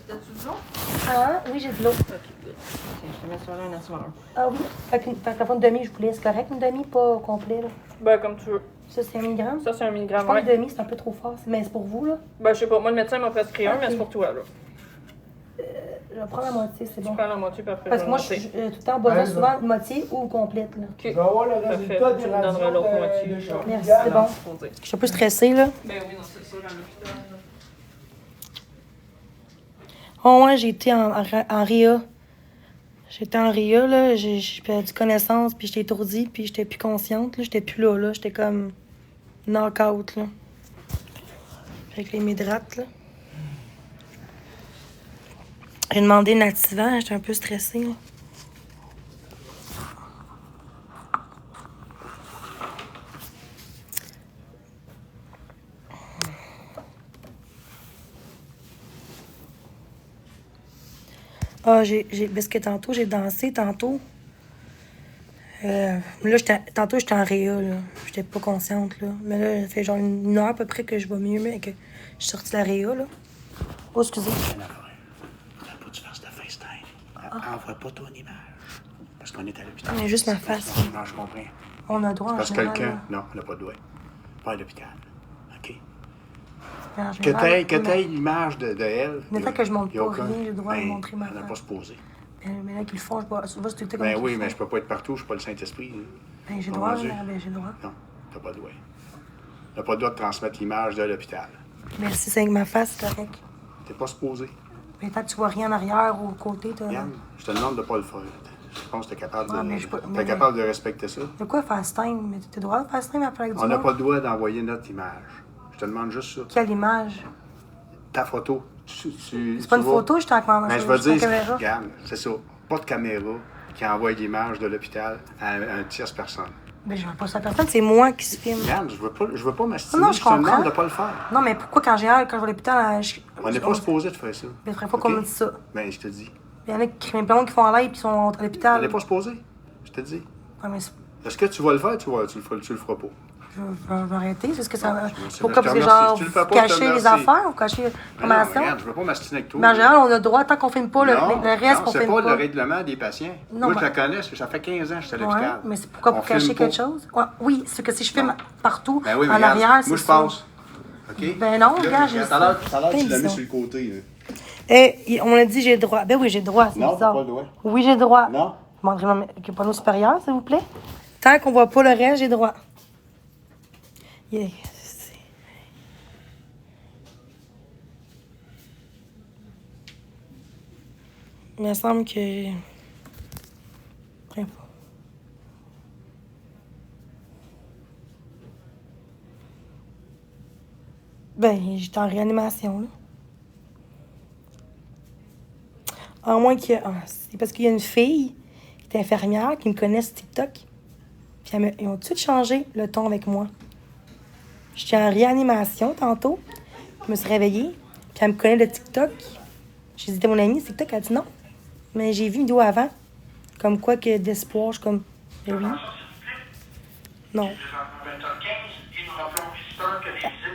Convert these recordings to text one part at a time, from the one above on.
T'as-tu de l'eau? Ah, oui, j'ai de l'eau. Ok, good. Tiens, je te mets ça là, un assoir. Ah oui? Fait que une demi, je voulais. C'est correct, une demi, pas au complet, là. Ben, comme tu veux. Ça, c'est 1 milligramme? Ça, c'est 1 Je milligramme, pense ouais. que demi, c'est un peu trop fort. Mais c'est pour vous, là. Ben, je sais pas. Moi, le médecin m'a prescrit un, mais c'est pour toi, là. Je vais prendre la moitié, c'est Tu bon. prends la moitié, puis après, Parce que moi, je suis tout le temps besoin souvent de moitié ou complète, là. Ok. Je vais avoir le Parfait. résultat des Tu me donneras l'autre moitié. de choc. Merci, c'est bon. Faut dire. Je suis un peu stressée, là. Ben oui, non, c'est sûr, à l'hôpital. là. Oh, ouais, j'ai été en RIA. J'étais en RIA, là. J'ai perdu connaissance, puis j'étais étourdie, puis j'étais plus consciente, là. J'étais plus là. J'étais comme knock-out, là. Avec les médrates, là. J'ai demandé une activant, j'étais un peu stressée, là. Ah, parce que tantôt, j'ai dansé, tantôt. Là, tantôt, j'étais en réa, là. J'étais pas consciente, là. Mais là, ça fait genre 1 heure à peu près que je vais mieux, mais que je suis sortie de la réa, là. Oh, excusez. Faut pas que tu fasses de FaceTime. Envoie pas ton image. Parce qu'on est à l'hôpital. Mais juste ma face. Non, je comprends. On a le droit en Parce que général, quelqu'un. là. Non, on n'a pas le droit. Pas à l'hôpital. OK? En Que général, t'aies l'image de elle. Mais tant que je montre y a pas aucun- rien, j'ai le droit de Ben, montrer ma on n'a face. pas se poser. Mais là, qu'ils le font, je vois, souvent, c'est tout le temps Ben comme oui, qu'ils mais le je font. peux pas être partout, je suis pas le Saint-Esprit. Là. Ben, j'ai le Oh, droit, mon Dieu. ben, j'ai le droit. Non, t'as pas le droit. T'as pas le droit de transmettre l'image de l'hôpital. Merci, c'est avec ma face, c'est correct. T'es pas supposé. Mais tant que tu vois rien en arrière ou au côté, t'as... Yann, je te demande de pas le faire. Je pense que t'es capable Ah, de. mais je peux- T'es mais- capable de respecter ça. De quoi FaceTime? Mais t'as le droit de FaceTime après avec du On n'a monde? pas le droit d'envoyer notre image. Je te demande juste ça. Quelle image? Ta photo. C'est pas une photo, j'étais avec ma Mais je veux dire, caméra. regarde, c'est ça. Pas de caméra qui envoie l'image de l'hôpital à une tierce personne. Mais je veux pas ça personne, c'est moi qui se filme. Regarde, je veux pas m'astiner. Non, je te demande comprends. de pas le faire. Non, mais pourquoi quand j'ai hâte, quand je vais à l'hôpital, On n'est pas supposé de faire ça. Mais il faudrait pas OK? qu'on me dise ça. Ben, je te dis. Il y en a qui crient plein de monde qui font en live et qui sont à On l'hôpital. n'est pas supposé. Je te dis. Ouais, mais Est-ce que tu vas le faire? Tu le feras pas. je vais arrêter. C'est ce que ça. je Pourquoi? te Parce que remercie. genre, Si tu le fais vous pas, je te cachez les remercie. affaires, vous cachez Mais non, l'information. regarde, je veux pas m'astiner avec toi. Mais en général, on a le droit, tant qu'on filme pas le reste, non, on c'est filme pas pas. le règlement des patients. Non, Moi, je mais- la connais, ça fait 15 ans que je suis à Ouais, l'hôpital. mais c'est pourquoi On pour cacher filme quelque pas. chose? Ouais, oui, c'est que si je filme partout, Ben oui, mais en regarde, arrière, c'est moi, je ça. passe. OK? Ben non, Là, regarde, j'ai tout ça. à l'heure, tu l'as mis Émission. sur le côté. Là. Eh, on a dit j'ai le droit. Ben oui, j'ai le droit, c'est Non, bizarre. t'as pas le droit. Oui, j'ai le droit. Non? Je demanderai mon panneau supérieur, s'il vous plaît. Tant qu'on voit pas le reste, j'ai le droit. Yeah. Il me semble que... Bref. Ben, j'étais en réanimation, là. À moins qu'il y ait... Ah, c'est parce qu'il y a une fille qui est infirmière qui me connaît sur TikTok. Puis ils ont tout de suite changé le ton avec moi. J'étais en réanimation tantôt. Je me suis réveillée. Puis elle me connaît de TikTok. J'ai dit à mon amie, TikTok, elle a dit non. Mais j'ai vu une vidéo avant. Comme quoi que d'espoir, je suis comme... Ben oui. Non.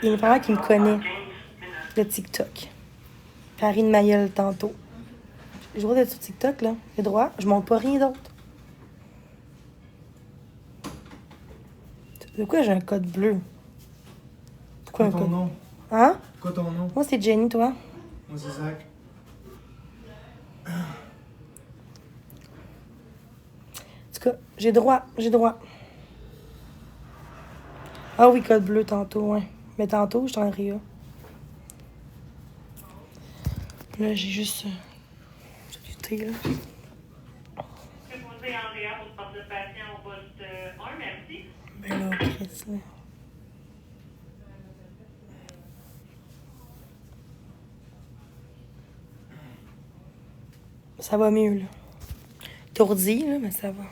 Il y a une infirmière qui me connaît de TikTok. Puis elle rit de ma gueule tantôt. J'ai le droit d'être sur TikTok, là. J'ai le droit. Je montre pas rien d'autre. De quoi j'ai un code bleu? Pourquoi un Ton code? nom? Hein? Quoi ton nom? Moi, c'est Jenny, toi. Moi, c'est Zach. En tout cas, j'ai droit. J'ai droit. Ah oui, code bleu tantôt, ouais. Mais tantôt, j'étais en RIA. Là, j'ai juste... du thé, là. Préposé en réa pour porte de patient au poste 1, merci. Ben là, Chris, là. Ça va mieux, là. Tourdi, là, mais ça va.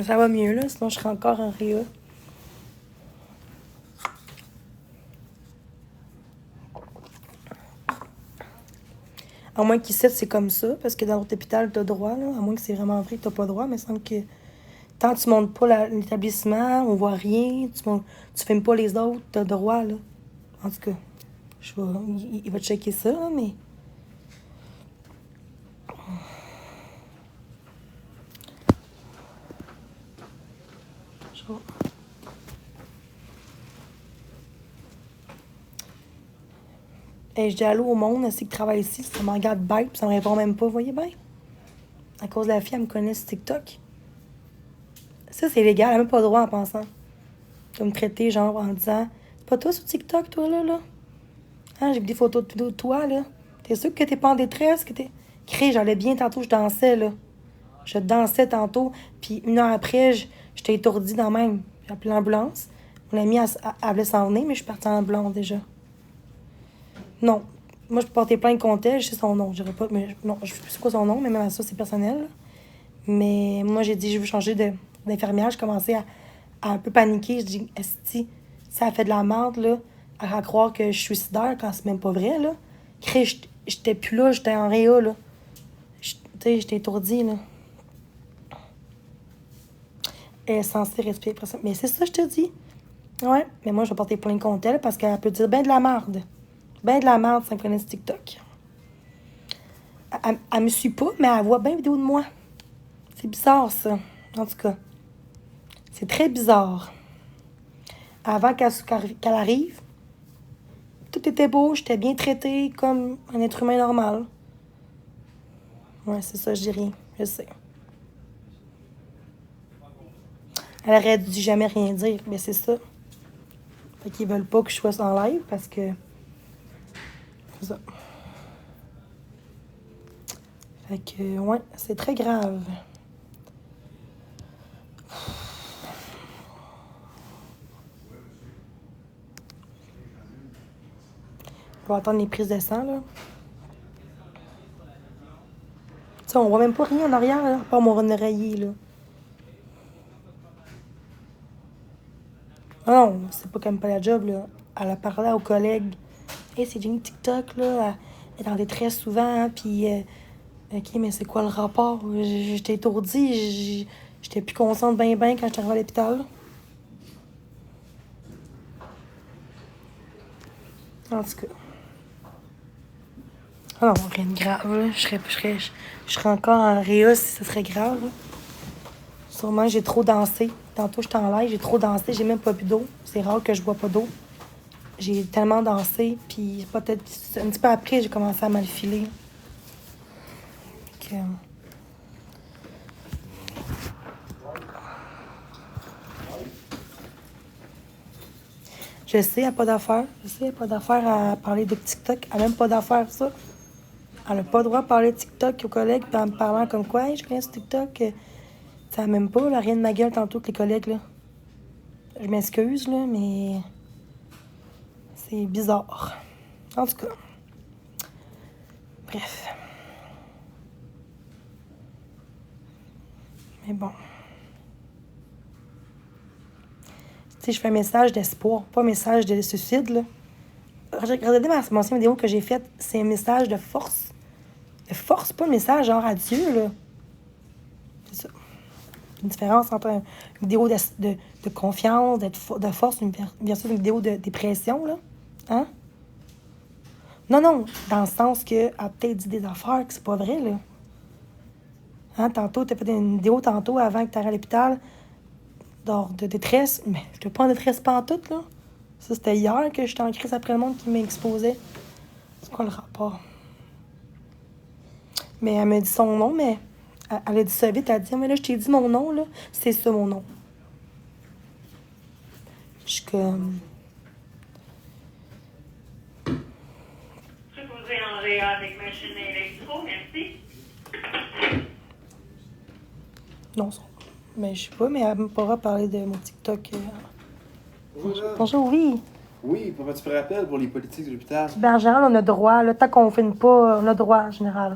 Ça va mieux, là, sinon je serais encore en RIA. À moins qu'ici, c'est comme ça, parce que dans l'autre hôpital, t'as droit, là. À moins que c'est vraiment vrai que t'as pas droit, mais il semble que tant que tu montes pas l'établissement, on voit rien, tu filmes pas les autres, t'as droit, là. En tout cas, il va checker ça, là, mais Et je dis allô au monde, c'est qui travaille ici, ça me regarde bête, puis ça me répond même pas, voyez bien. À cause de la fille, elle me connaît sur TikTok. Ça, c'est illégal, elle n'a même pas le droit en pensant. De me traiter, genre, en disant c'est pas toi sur TikTok, toi, là? Hein, j'ai vu des photos de toi, là. T'es sûr que t'es pas en détresse? Que t'es. Crée, j'allais bien tantôt, je dansais, là. Je dansais tantôt, puis 1 heure après, j'étais étourdie dans même. J'ai appelé l'ambulance. Mon amie, elle voulait s'en venir, mais je suis partie en ambulance déjà. Non. Moi, je peux porter plainte contre elle, je sais son nom. Pas, mais, non, je sais plus c'est quoi son nom, mais même à ça, c'est personnel. Là. Mais moi, j'ai dit, je veux changer d'infirmière. Je commençais à un peu paniquer. Je dis, esti, ça a fait de la merde, là, à croire que je suis suicidaire quand c'est même pas vrai, là. Crée, j'étais plus là, j'étais en réa, là. Tu sais, j'étais étourdie, là. Elle est censée respirer après ça. Mais c'est ça, je te dis. Ouais, mais moi, je vais porter plainte contre elle parce qu'elle peut dire ben de la merde. Ben de la merde, ça me connaît sur TikTok. Elle me suit pas, mais elle voit bien vidéo de moi. C'est bizarre, ça. En tout cas, c'est très bizarre. Avant qu'elle arrive, tout était beau, j'étais bien traitée comme un être humain normal. Ouais, c'est ça, je dis rien. Je sais. Elle aurait dû jamais rien dire, mais c'est ça. Fait qu'ils veulent pas que je sois en live parce que... C'est ça. Fait que, ouais, c'est très grave. On va attendre les prises de sang, là. Tu sais, on voit même pas rien en arrière, là, à part mon oreiller, là. Non, c'est pas qu'elle aime pas la job, là. Elle a parlé aux collègues. Hey, c'est Jenny TikTok, là. Elle est en détresse souvent, hein, puis... OK, mais c'est quoi le rapport? J'étais étourdie. J'étais plus consciente bien quand j'étais arrivée à l'hôpital. En tout cas. Ah non, rien de grave, là. Je serais encore en réa si ce serait grave, là. Sûrement, j'ai trop dansé. Tantôt, j'étais en live, j'ai trop dansé. J'ai même pas bu d'eau. C'est rare que je bois pas d'eau. J'ai tellement dansé, puis peut-être un petit peu après, j'ai commencé à mal filer. Donc, je sais, elle n'a pas d'affaire. Je sais, elle n'a pas d'affaire à parler de TikTok. Elle n'a même pas d'affaire, ça. Elle n'a pas le droit de parler de TikTok aux collègues, puis en me parlant comme quoi, hey, je connais ce TikTok. Ça même pas, là, rien de ma gueule tantôt que les collègues, là. Je m'excuse, là, mais c'est bizarre. En tout cas. Bref. Mais bon. Tu sais, je fais un message d'espoir, pas un message de suicide, là. Regardez mon ancienne vidéo que j'ai faite, c'est un message de force. De force, pas un message genre adieu, là. C'est ça. Une différence entre une vidéo de confiance, de force, versus une vidéo de dépression, là. Hein? Non, dans le sens qu'elle a peut-être dit des affaires que c'est pas vrai, là. Hein, tantôt, t'as fait une vidéo tantôt avant que t'ailles à l'hôpital de détresse. Mais je t'ai pas en détresse pantoute, là. Ça, c'était hier que j'étais en crise après le monde qui m'exposait. C'est quoi le rapport? Mais elle m'a dit son nom, mais elle a dit ça vite. Elle a dit, mais là, je t'ai dit mon nom, là. C'est ça, mon nom. Je suis comme... Préposé en réa avec machine électro, merci. Non, mais je sais pas, mais elle me pourra parler de mon TikTok. Bonjour. Bonjour, oui. Oui, pour un petit rappel pour les politiques de l'hôpital. Ben, en général, on a droit. Là, tant qu'on ne filme pas, on a droit, en général.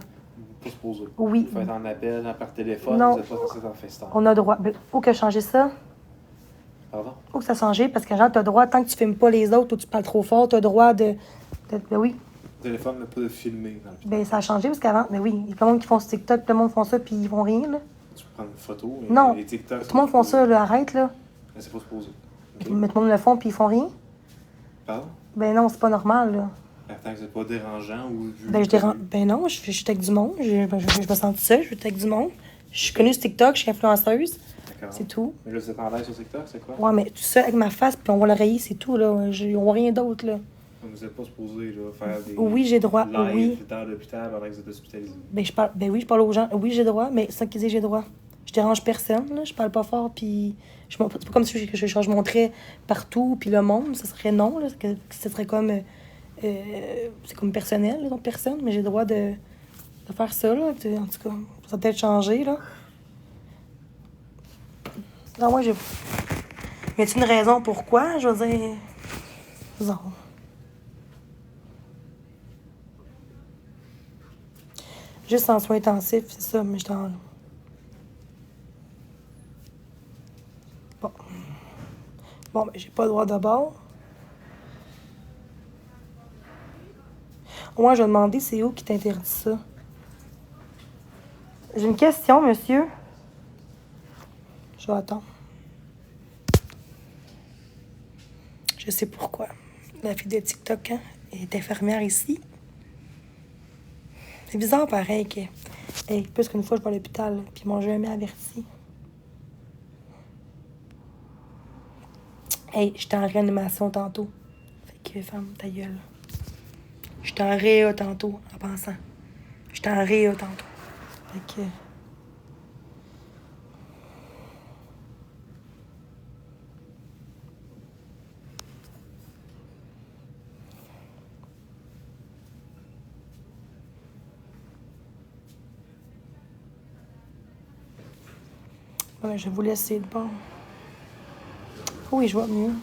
Pas se poser. Oui. Vous faites en appel, par téléphone, Non. vous n'êtes pas censé en FaceTime. On a droit. Ben, où que changer ça? Pardon? Où que ça a changé? Parce que, genre, tu as droit, tant que tu filmes pas les autres ou tu parles trop fort, tu as droit de. Ben oui. Le téléphone n'a pas de filmer dans l'hôpital. Ben, ça a changé parce qu'avant, ben oui, il y a plein de monde qui font sur TikTok, plein de monde font ça, puis ils font rien, là. Tu peux prendre une photo, mais Non. les TikTok... Tout le monde font ça, là, arrête, là. Mais c'est pas se poser. OK? Mais tout le monde le font, puis ils font rien. Pardon? Ben non, c'est pas normal, là. Attends que c'est pas dérangeant ou... Ben non, je suis avec du monde. Je me sens toute seule, je suis avec du monde. Je suis connue sur TikTok, je suis influenceuse. D'accord. C'est tout. Mais là, vous êtes en live sur TikTok, c'est quoi? Ouais, mais tout ça avec ma face, puis on voit l'oreiller, c'est tout, là. On voit rien d'autre, là. Vous n'êtes pas supposé là, faire des Oui, j'ai droit. live Oui. dans l'hôpital pendant que vous êtes hospitalisé. Ben oui, je parle aux gens. Oui, j'ai droit, mais c'est ça qu'ils disent, j'ai droit. Je dérange personne, là. Je parle pas fort, puis... C'est pas comme si je montrais partout, puis le monde, ce serait non, là. Ce serait comme... c'est comme personnel, là, donc personne, mais j'ai le droit de faire ça, là. En tout cas, ça a peut-être changé, là. Non, moi, j'ai... Y a-t-il une raison pourquoi? Je veux dire... Non. Juste en soins intensifs, c'est ça, mais je t'en... Bon. Bon, ben, j'ai pas le droit de bord. Moi, je vais demander, c'est où qui t'interdit ça? J'ai une question, monsieur. Je vais attendre. Je sais pourquoi. La fille de TikTok, hein, elle est infirmière ici. C'est bizarre, pareil, que... Hey, plus qu'une fois, je vais à l'hôpital, puis ils m'ont jamais averti. Hey, j'étais en réanimation tantôt. Fait que, femme, ta gueule. J'étais en réa tantôt, en pensant. J'étais en réa tantôt. Fait que... Ouais, je vais vous laisser de bord. Oui, je vois mieux.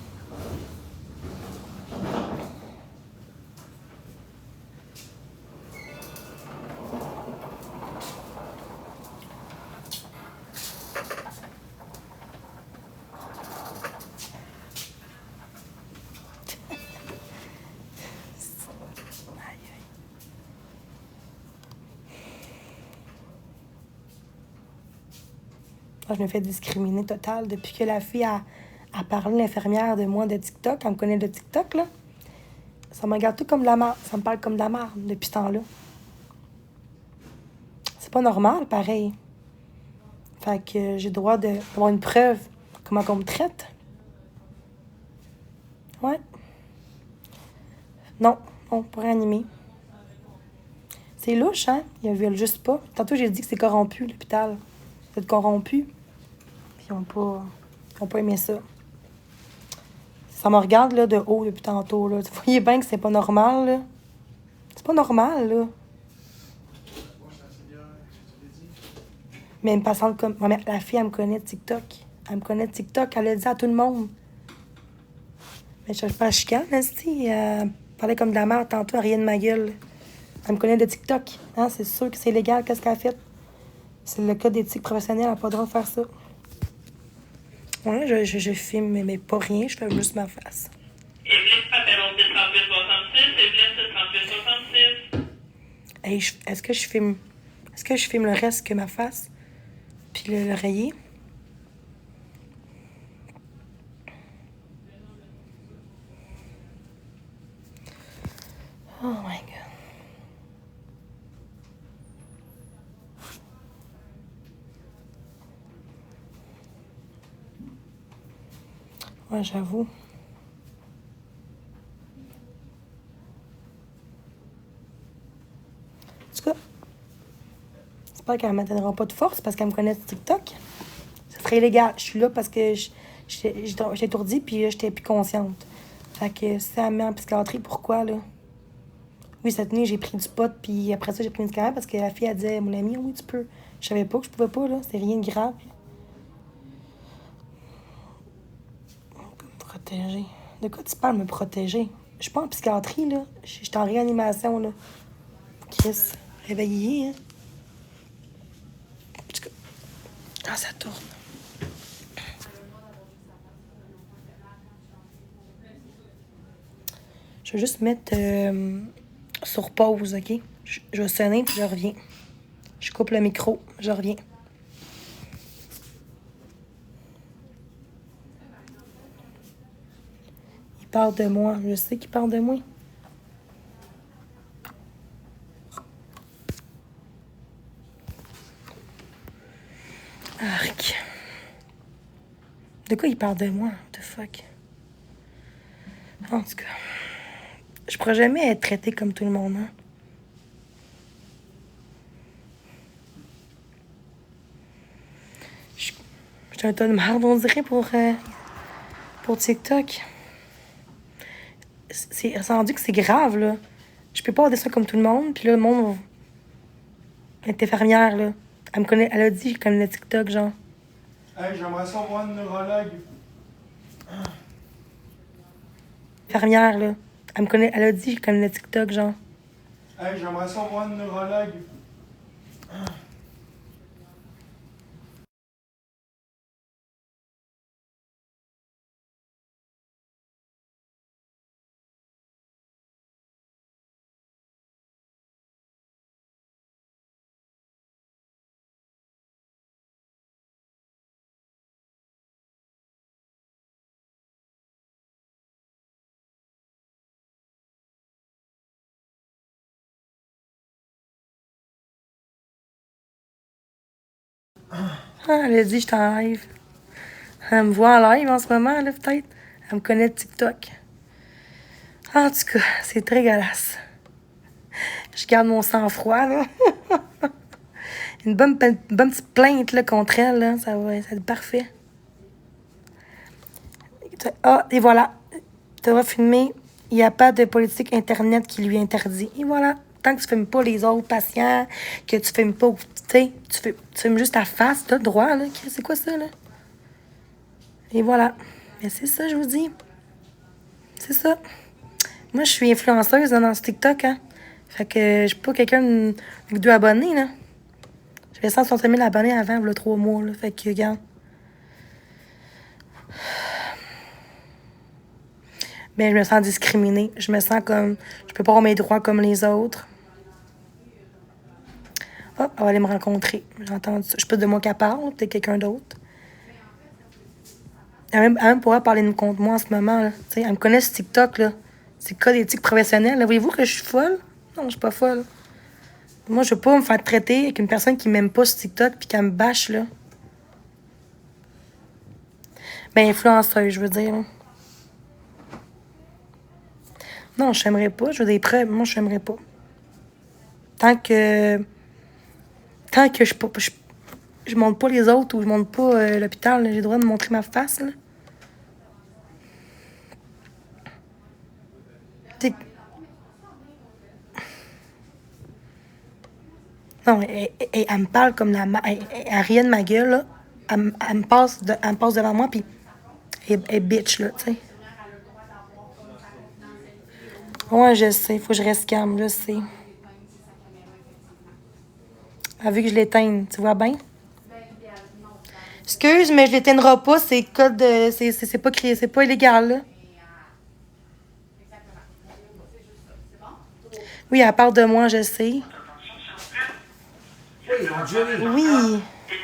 Moi, je me fais discriminer total depuis que la fille a parlé, l'infirmière, de moi de TikTok. Elle me connaît de TikTok, là. Ça me regarde tout comme de la merde. Ça me parle comme de la merde depuis ce temps-là. C'est pas normal, pareil. Fait que j'ai le droit d'avoir une preuve. Comment qu'on me traite. Ouais. Non, on pourrait animer. C'est louche, hein? Ils veulent juste pas. Tantôt, j'ai dit que c'est corrompu, l'hôpital. C'est corrompu. Puis ils ont pas aimé ça. Ça me regarde, là, de haut depuis tantôt, là. Vous voyez bien que c'est pas normal, là. C'est pas normal, là. Mais elle me passante comme... La fille, elle me connaît de TikTok. Elle me connaît de TikTok. Elle a dit à tout le monde. Mais je cherche pas à chicane, esti. Elle parlait comme de la merde tantôt, elle riait de ma gueule. Elle me connaît de TikTok. Hein? C'est sûr que c'est légal, qu'est-ce qu'elle a fait. C'est le code d'éthique professionnelle, elle n'a pas le droit de faire ça. Ouais, je filme, mais pas rien, je fais juste ma face. Evelyne Papelon 103866, Evelyne 103866. Hey, est-ce que je filme... Est-ce que je filme le reste que ma face? Puis l'oreiller? Oh my God. Ouais, j'avoue. En tout cas, j'espère qu'elle ne m'atteindra pas de force parce qu'elle me connaît sur TikTok. Ça serait illégal. Je suis là parce que j'étais étourdie puis j'étais plus consciente. Fait que si elle me met en psychiatrie, pourquoi, là? Oui, cette nuit, j'ai pris du pot puis après ça, j'ai pris une médicament parce que la fille, elle disait à mon amie, oui, tu peux. Je savais pas que je pouvais pas, là. C'était rien de grave. Protéger. De quoi tu parles, me protéger? Je suis pas en psychiatrie, là. Je suis en réanimation, là. Chris, réveillé, hein? En tout cas, ah, ça tourne. Je vais juste mettre sur pause, OK? Je vais sonner puis je reviens. Je coupe le micro, je reviens. Il parle de moi. Je sais qu'il parle de moi. Arc. De quoi il parle de moi? What the fuck? En tout cas, je pourrais jamais être traitée comme tout le monde, hein? Je suis un tas de merde, on dirait, pour TikTok. C'est rendu que c'est grave, là. Je peux pas avoir des soins comme tout le monde, puis là, le monde... Elle est infirmière, là. Elle me connaît, elle a dit, je connais le TikTok, genre. Hey, j'aimerais ça voir une neurologue. Infirmière, là. Elle me connaît, elle a dit, je connais le TikTok, genre. Hey, j'aimerais ça voir une neurologue. Ah, elle a dit, je suis en live. Elle me voit en live en ce moment, là, peut-être. Elle me connaît de TikTok. En tout cas, c'est très dégueulasse. Je garde mon sang-froid, là. Une bonne petite plainte, là, contre elle, là. Ça va être parfait. Ah, et voilà. Tu vas filmer. Il n'y a pas de politique Internet qui lui interdit. Et voilà. Tant que tu ne filmes pas les autres patients, que tu ne filmes pas, tu sais, tu filmes juste ta face, t'as le droit, là. C'est quoi ça, là? Et voilà. Mais c'est ça, je vous dis. C'est ça. Moi, je suis influenceuse là, dans ce TikTok, hein. Fait que je suis pas quelqu'un avec 2 abonnés, là. J'avais 160 000 abonnés avant, il y a 3 mois, là. Fait que, regarde. Mais je me sens discriminée. Je me sens comme... Je peux pas avoir mes droits comme les autres. Oh, elle va aller me rencontrer. J'ai entendu ça. Je sais pas de moi qu'elle parle, peut-être quelqu'un d'autre. Elle même pourrait parler contre moi en ce moment, là. T'sais, elle me connaît sur TikTok, là. C'est le cas d'éthique professionnelle. Là. Voyez-vous que je suis folle? Non, je suis pas folle. Moi, je veux pas me faire traiter avec une personne qui m'aime pas sur TikTok puis qu'elle me bâche, là. Ben, influenceuse, je veux dire, là. Non, je n'aimerais pas. Je veux des preuves. Moi, je n'aimerais pas. Tant que je montre pas les autres ou je montre pas l'hôpital, j'ai le droit de montrer ma face, là. Non, elle me parle comme la... Elle rit de ma gueule, là. Elle me passe devant moi, puis elle est bitch, là, tu sais. Ouais, je sais. Faut que je reste calme, je sais. Elle a vu que je l'éteigne, tu vois bien? Excuse, mais je l'éteindrai pas, c'est code de... C'est pas créé, c'est pas illégal, là. Oui, elle parle de moi, je sais. Oui, Jenny. Oui.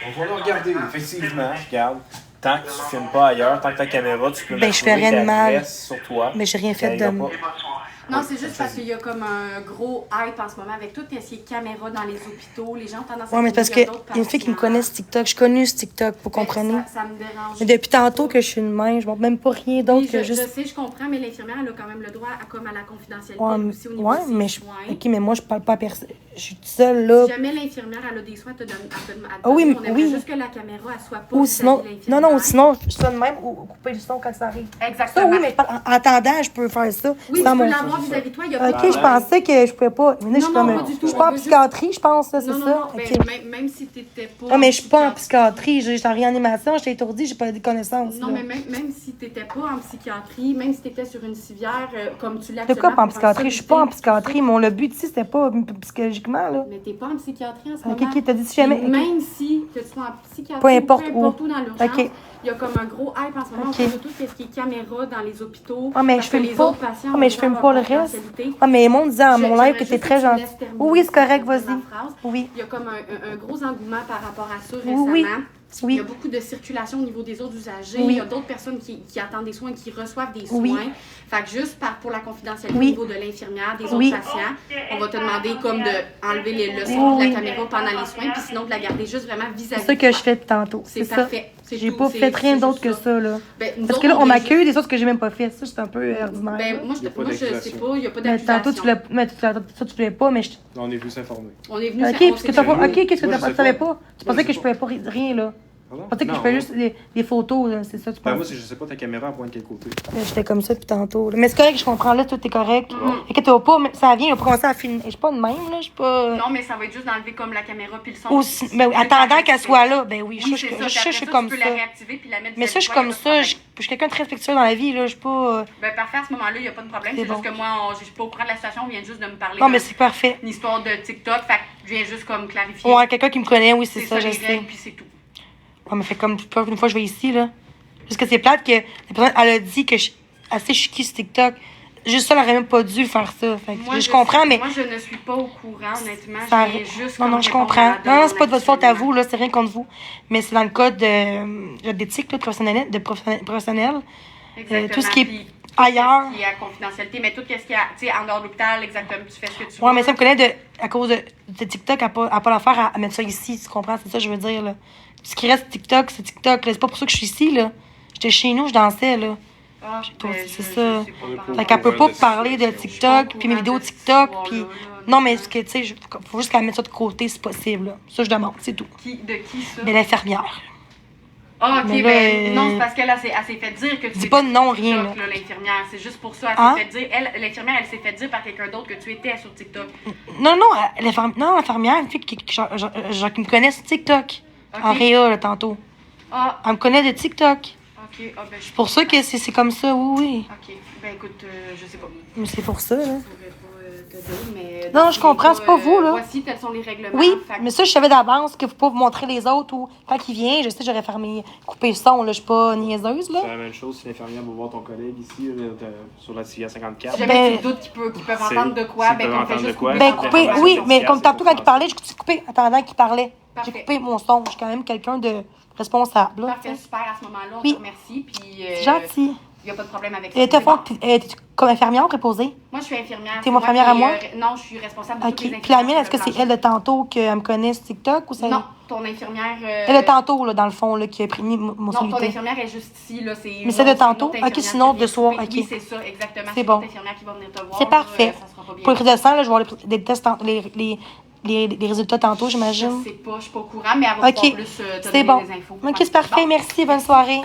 On va le regarder, effectivement. Regarde. Tant que tu ne filmes pas ailleurs, tant que ta caméra, tu peux Ben, je fais rien de mal. sur toi. Mais j'ai rien fait de... Non, c'est juste parce qu'il y a comme un gros hype en ce moment avec toutes ces caméras dans les hôpitaux. Les gens ont tendance à... Ouais, mais parce qu'il y a une fille qui me connaît sur TikTok. Je connais ce TikTok, vous comprenez? Ça me dérange. Mais depuis tantôt que je suis une main, je montre même pas rien d'autre Oui, que juste... Je sais, je comprends, mais l'infirmière, elle a quand même le droit à la confidentialité Ouais, aussi au niveau ouais, de ses mais soins. OK, mais moi, je parle pas à personne. Je suis toute seule, là. Si jamais l'infirmière, elle a des soins à te donner, Ah oui, on aimerait oui. juste que la caméra, elle soit pas Ou sinon... vis-à-vis de Non, l'infirmière. sinon, je sonne même ou couper le son quand ça arrive. Exactement. Ça, oui, mais je parle... En attendant, je peux faire ça. Oui, tu sans peux mon... l'avoir vis-à-vis de toi, il y a pas OK, je pensais que je pouvais pas... Mais là, je suis Non, comme... pas du tout. Je suis pas en psychiatrie, je pense, là, c'est Non, ça? non, OK. ben, même si t'étais pas... Ah, mais je suis pas en psychiatrie, j'étais en réanimation, j'étais étourdie, j'ai pas des connaissances. Non, là. mais même si t'étais pas en psychiatrie, même si t'étais sur une civière, comme tu l'as De quoi pas en psychiatrie? Je suis pas en psychiatrie. Le but ici, c'était pas psychologiquement, là. Mais t'es pas en psychiatrie en ce OK, moment. OK, t'as dit si jamais... Puis même si que tu sois en psychiatrie, Peu importe où. dans l'urgence, OK. il y a comme un gros hype en ce moment OK. autour de tout ce qui est caméra dans les hôpitaux. Ah, mais parce je que filme les pas. autres patients Ah, mais ont je filme besoin pas le d'avoir reste. confidentialité. Ah, mais le monde disait à mon live que t'es J'aimerais très juste que tu gentil. laisses terminer Oui, c'est correct, ma vas-y. phrase. Oui. Il y a comme un gros engouement par rapport à ça Oui, récemment. oui. Il y a Oui. beaucoup de circulation au niveau des autres usagers. Oui. Il y a d'autres personnes qui attendent des soins, qui reçoivent des soins. Oui. Fait que juste pour la confidentialité Oui. au niveau de l'infirmière, des autres Oui. patients, on va te demander comme d'enlever le son Oui. de la caméra pendant les soins, puis sinon de la garder juste vraiment C'est vis-à-vis ça de que toi. je fais depuis tantôt. C'est ça. parfait. C'est J'ai tout, pas c'est- fait rien c'est d'autre juste que ça, là. Ben, nous Parce autres, que là, on est m'accueille juste- des choses que j'ai même pas fait. Ça, c'est un peu ordinaire. Ben, là. moi, Il y a pas je sais d'accusation. pas, il n'y a pas Mais d'accusation. tantôt, tu voulais. Mais ça, tu voulais pas, mais je. On est plus informés. On est venu Ok, savoir parce que c'est t'as quoi. pas. Ok, qu'est-ce que Moi, t'as je tu savais sais pas? pas. Tu Moi, pensais je que sais je pouvais pas rien, là. Pardon? Je pensais que je Non, pouvais moi- juste des photos, là, c'est ça, tu Ben, penses? moi, je sais pas ta caméra pointe de quel côté. J'étais comme ça depuis tantôt. là. Mais c'est correct, je comprends, là, tout est correct. Mm-hmm. Inquiète-toi pas, mais ça vient, on va commencer à filmer. Je suis pas de même, là, je suis pas. Non, mais ça va être juste d'enlever comme la caméra puis le son. Aussi, ben, Juste attendant la qu'elle soit là, ben oui, Oui, je c'est suis ça. Puis je après suis ça, comme tu peux ça. la réactiver puis la mettre Mais ça, je suis comme ça, je suis quelqu'un de très respectueux dans la vie, là, je suis pas. Ben, parfait, à ce moment-là, il n'y a pas de problème. C'est C'est bon. juste que moi, je suis pas au courant de la situation. On vient juste de me parler Non, mais c'est parfait. d'une histoire de TikTok. Fait que je viens juste comme clarifier. Ouais, quelqu'un qui me connaît, oui, c'est ça, je les sais. règles, puis c'est tout. Ouais, mais fait comme une fois je vais ici, là. Parce que c'est plate que la personne, elle a dit que je suis qui sur TikTok. Juste ça, elle aurait même pas dû faire ça. Fait que Moi, je comprends, mais. Moi, je ne suis pas au courant, honnêtement. Ça Je viens juste non, comme non, je répondre comprends. à la Non, demande c'est pas de votre faute à actuellement. vous, là, c'est rien contre vous. Mais c'est dans le cas d'éthique, là, professionnel. Exactement. tout ce qui est Puis, ailleurs. Tout ce qui est à confidentialité, mais tout ce qui est, tu sais, en dehors de l'hôpital, exactement, tu fais ce que tu veux. Ouais, mais ça me connaît à cause de TikTok, à pas l'affaire à mettre ça ici, tu comprends? C'est ça que je veux dire, là. Ce qui reste TikTok, c'est TikTok, là. C'est pas pour ça que je suis ici, là. J'étais chez nous, je dansais, là. Ah, Toi, ben, c'est je- ça. je sais pas par Fait rapport qu'elle peut à pas de parler de situation. TikTok, puis mes vidéos TikTok, puis... Non, mais ce ce que, tu sais, faut juste qu'elle mette ça de côté, c'est possible, là. Ça, je demande, c'est tout. De qui ça? Mais l'infirmière. Ah, ok, mais là, ben non, c'est parce qu'elle elle s'est fait dire que tu dis étais pas sur non, TikTok, rien, là, l'infirmière. C'est juste pour ça, elle Hein? s'est fait dire, l'infirmière, elle s'est fait dire par quelqu'un d'autre que tu étais sur TikTok. Non, l'infirmière, une fille genre, qui me connaît sur TikTok. Ok. En réa, là, tantôt. Ah, Elle me connaît de TikTok. ok, ah, ben je C'est pour ça que c'est comme ça, oui. Ok, ben écoute, je sais pas. Mais c'est pour ça, là. Je pourrais pas te dire, mais. Non, dans je tous les comprends, cas, c'est pas vous, là. Voici, tels sont les règlements. Oui, Fait que- mais ça, je savais d'avance qu'il faut pas vous montrer les autres ou quand il vient, je sais, j'aurais coupé le son, là. Je suis pas niaiseuse, là. C'est la même chose si l'infirmière va voir ton collègue ici, là, sur la CIA 54. Si jamais Ben- tu doutes qu'ils peuvent C'est- entendre de quoi, s'ils ben peuvent qu'on fait entendre de juste quoi, couper Ben, son couper, information oui, mais confidentielle, comme c'est tantôt, quand il confidentiel. parlait, j'ai coupé attendant qu'il parlait. Parfait. J'ai coupé mon son. Je suis quand même quelqu'un de responsable, là. Parfait, super, à ce moment-là, on Oui. te remercie, puis... C'est gentil. Il n'y a pas de problème avec ça. Et c'est bon. t'es comme infirmière préposée? Moi, je suis infirmière. T'es c'est mon moi infirmière à qui, moi? Non, je suis responsable de OK. toutes les Puis la infirmières mienne, est-ce que sur c'est le elle de tantôt qu'elle me connaît sur TikTok ou c'est. plancher. Non, ton infirmière... Elle de tantôt, là, dans le fond, là, qui a pris mon Non, ton saluté. infirmière est juste ici, là. C'est Mais celle de une autre tantôt? infirmière Ok, sinon, qui de vient soir, couper. ok. Oui, c'est ça, exactement. C'est une bon. autre infirmière qui va venir te voir. C'est là, parfait. ça sera pas bien. Pour les prise de sang, là, je vais voir les tests, les résultats tantôt, Je j'imagine. sais pas, je suis pas au courant, mais elle va OK. pouvoir plus te C'est donner bon. des infos. OK, c'est parfait. Bon. Merci. Bonne soirée.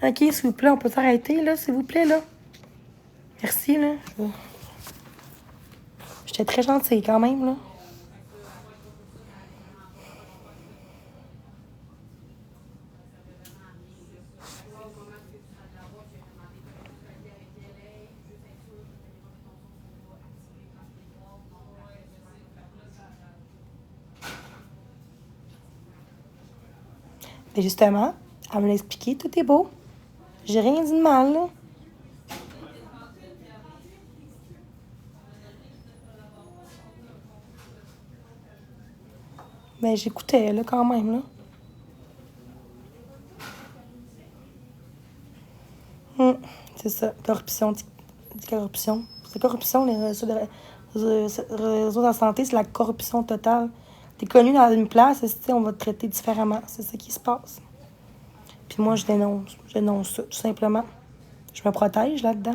OK, s'il vous plaît, on peut s'arrêter, là, s'il vous plaît, là. Merci, là. J'étais très gentille, quand même, là. Mais justement, elle me l'a expliqué, tout est beau. J'ai rien dit de mal, là. Mais j'écoutais, là, quand même, là. C'est ça, corruption. Corruption. C'est corruption, les réseaux de la santé, c'est la corruption totale. T'es connu dans une place, on va te traiter différemment. C'est ça qui se passe. Puis moi, je dénonce ça, tout simplement. Je me protège là-dedans.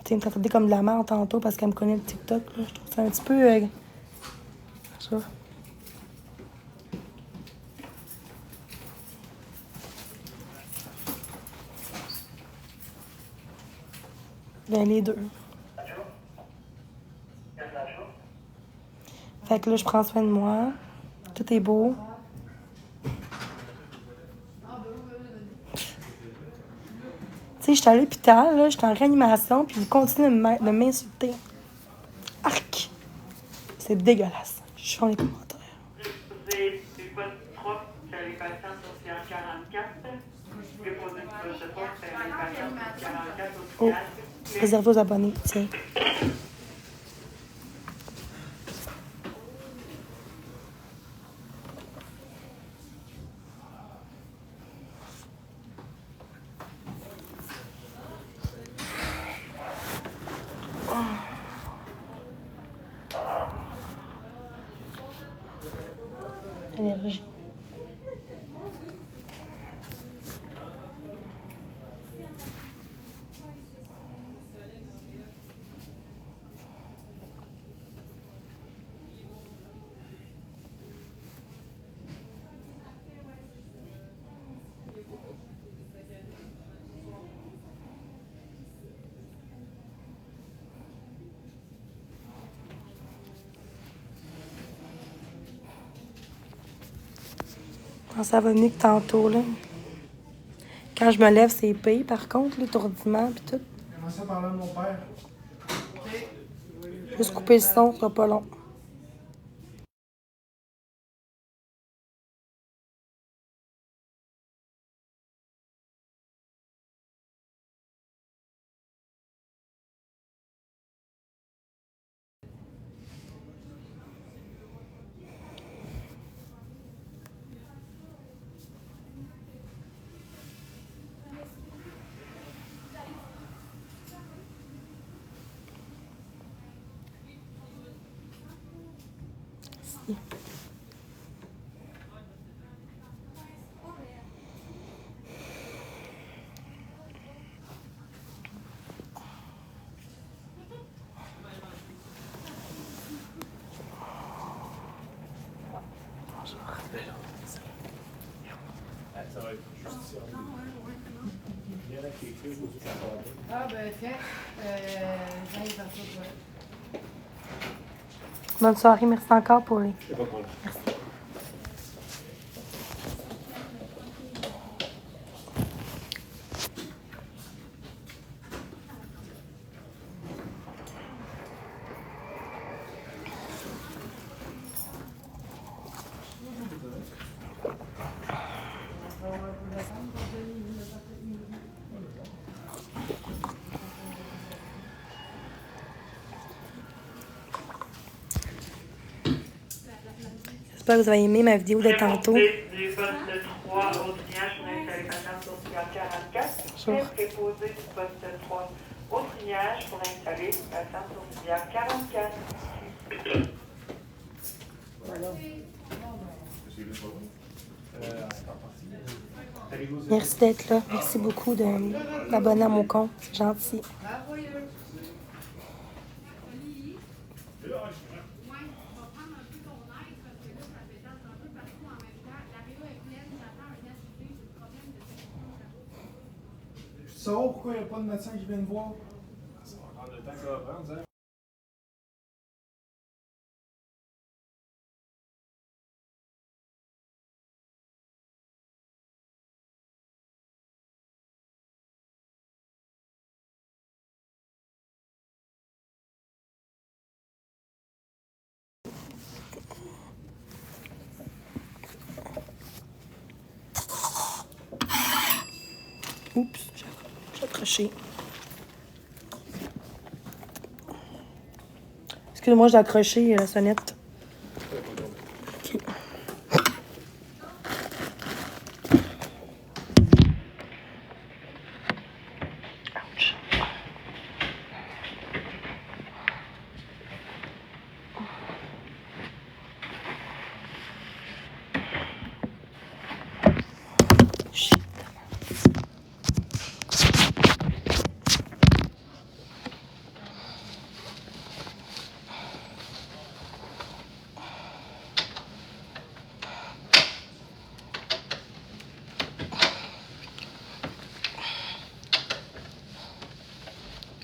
Tu sais, elle me traitait comme de la merde tantôt parce qu'elle me connaît le TikTok. Là. Je trouve ça un petit peu... ça. Ben, les deux. Fait que là, je prends soin de moi. Tout est beau. Tu sais, j'étais à l'hôpital, là, j'étais en réanimation, puis il continue de m'insulter. Arc! C'est dégueulasse. Je fais les commentaires. Vous avez eu pas de trouble que les patients sont en quarantaine? Oh, réservé aux abonnés, tiens. Énergie. Ah, ça va mieux que tantôt, là. Quand je me lève, c'est pire, par contre, l'étourdiment pis tout. Comment ça parler de mon père? Juste couper le son, ce sera pas long. Ah, ben, tiens, j'arrive à ça, Bonne soirée, merci encore pour les. J'espère que vous avez aimé ma vidéo de tantôt. Du poste 3 au triage pour installer patente sur triage 44. Bonjour. Préposé du poste 3 au triage pour installer patente sur triage 44. Merci d'être là. Merci beaucoup de m'abonner à mon compte. C'est gentil. Tu sauras pourquoi il n'y a pas de médecin qui vient me voir? Ça va prendre le temps que ça va prendre, ça. Oups, j'ai accroché. Excusez-moi, j'ai accroché la sonnette. Ok. Ouch. Shit.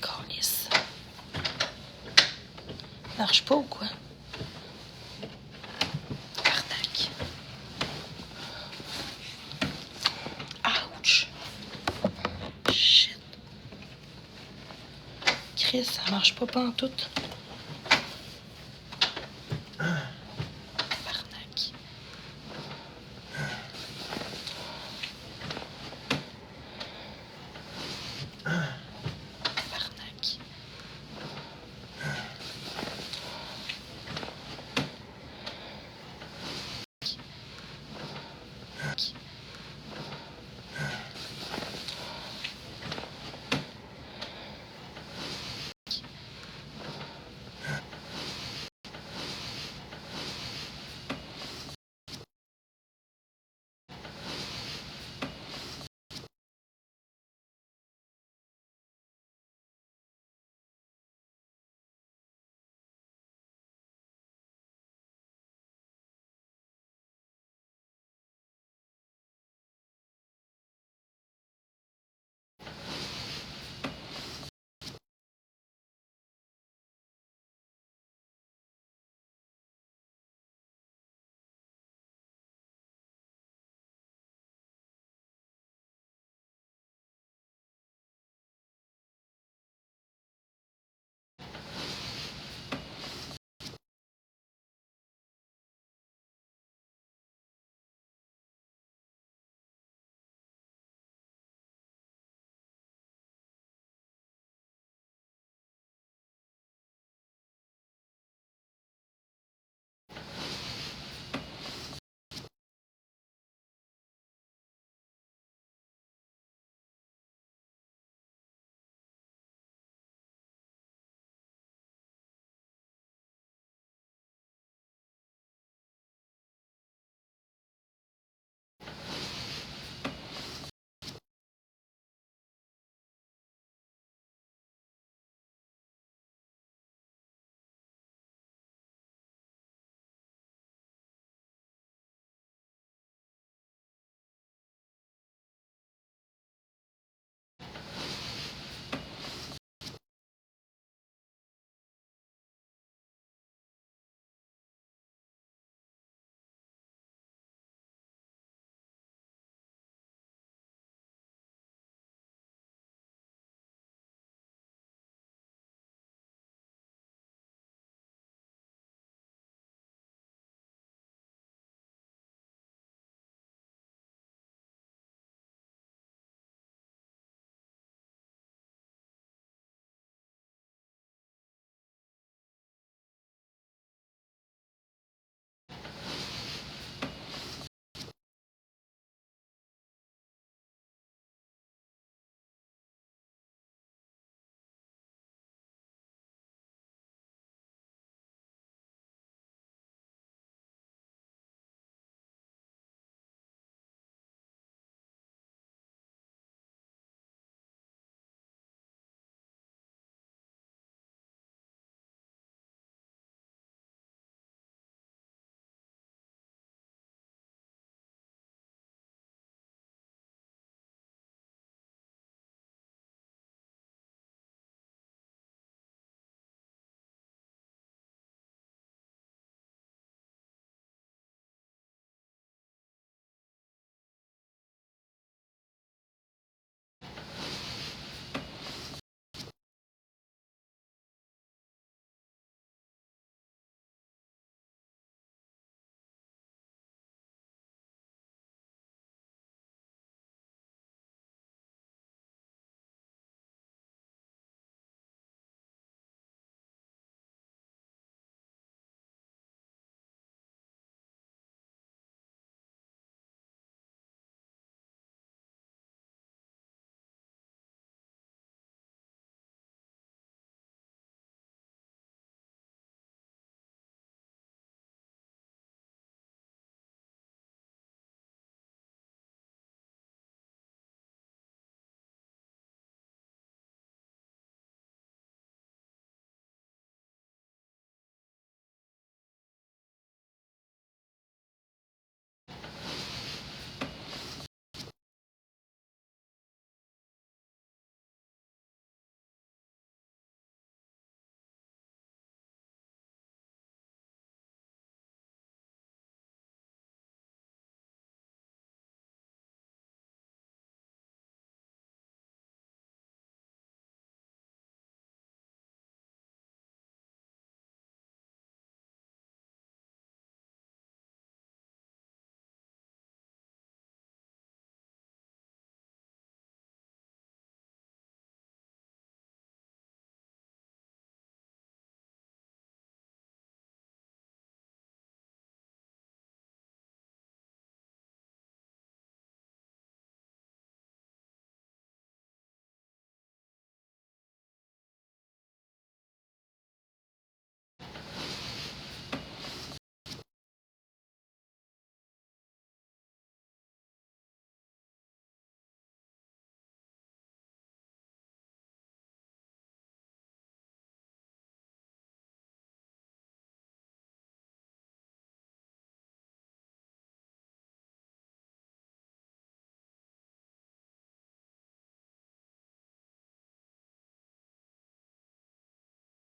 Câlisse. Marche pas ou quoi? Arnaque. Ouch. Shit. Chris, ça marche pas pantoute.